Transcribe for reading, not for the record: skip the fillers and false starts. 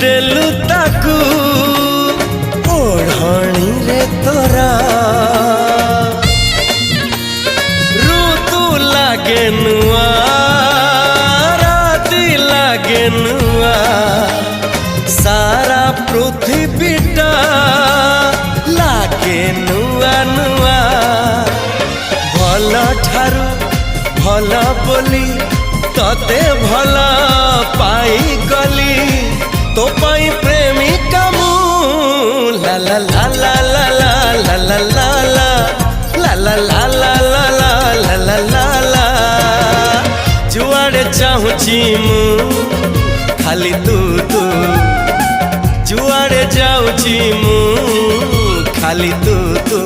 ଦେଲୁ ତାକୁ ଓଢ଼ଣୀରେ ତୋରା ଋତୁ ଲାଗେ ନୂଆ ରାତି ଲାଗେ ନୂଆ ସାରା ପୃଥିବୀଟା ଲାଗେ ନୂଆ ନୂଆ ଭଲ ଠାରୁ ଭଲ ବୋଲି तते भल पाईगली तो पाई प्रेमिका मु ला ला ला ला ला ला ला ला ला ला ला ला ला ला ला ला ला ला जुआड़े चाहूची मु खाली तू तू जुआड़े जाऊची मु खाली तू तू।